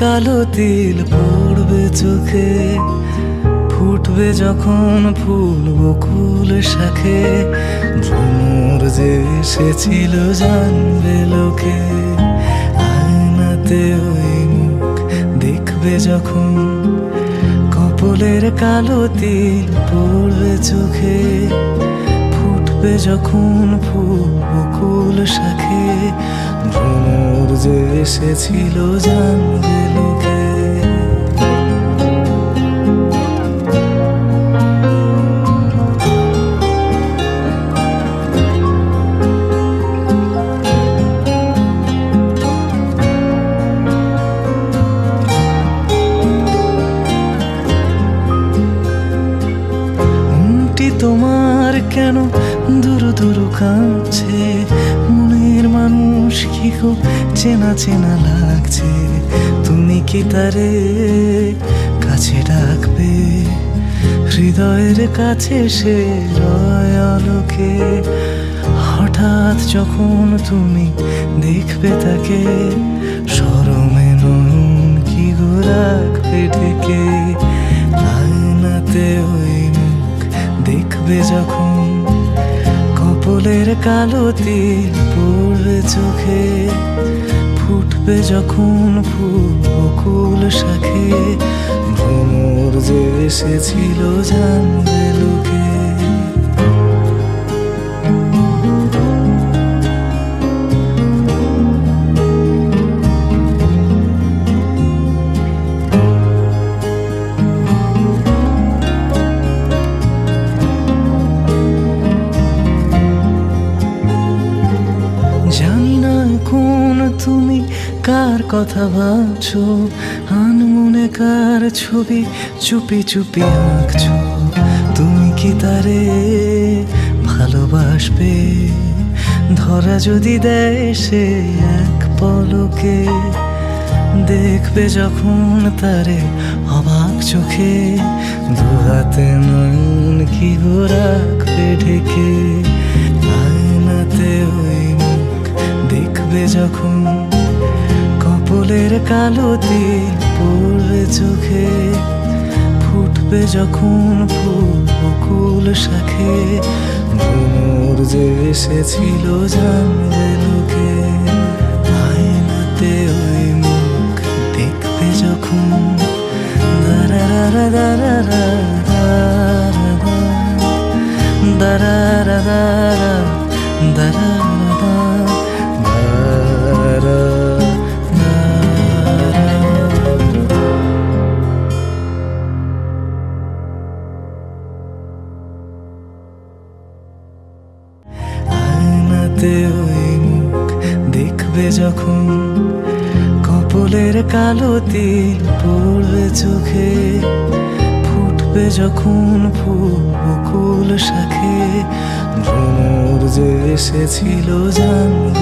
কালো তিল পড়বে চোখে, ফুটবে যখন ফুল বকুল শাখে, ভ্রমর যে এসেছিল জানবে লোকে। আয়নাতে ওই মুখ দেখবে যখন, কপলের কালো তিল পড়বে চোখে, ফুটবে যখন ফুল বকুল শাখে, ভ্রমর যে এসেছিল জানবে লোকে। তোমার কেন দুরু দুরু কাঁদছে, মনের মানুষ কি খুব চেনা চেনা লাগছে। তুমি কি তারে কাছে ডাকবে, হৃদয়ের কাছে সে রয় আলোকে। হঠাৎ যখন তুমি দেখবে তাকে, শরমে নয়ন কি গো রাখবে ঢেকে। আয়নাতে ওই দেখবে যখন, কপলের কালো তিল পড়বে চোখে, ফুটবে যখন ফুল বকুল শাখে, ভ্রমর যে এসেছিল জানবে লোকে। জানি না কোন তুমি কার কথা ভাবছো, আনমনে কার ছবি চুপি চুপি আঁকছো। তুমি কি তারে ভালোবাসবে, ধরা যদি দেয় সে এক পলকে। দেখবে যখন তারে অবাক চোখে, দুহাতে নয়ন কি গো রাখবে ঢেকে। আয়নাতে ওই দেখবে যখন, কপলের কালো তিল পড়বে চোখে, ফুটবে যখন ফুল বকুল শাখে, ভ্রমর যে এসেছিল জানবে লোকে। আয়নাতে ওই মুখ দেখবে যখন, দারারা দারারা দারারা দারারা দারারা। আয়নাতে ওই মুখ দেখবে যখন, কপলের কালো তিল পড়বে চোখে, ফুটবে যখন ফুল বকুল শাখে, ভ্রমর যে এসেছিল জানবে।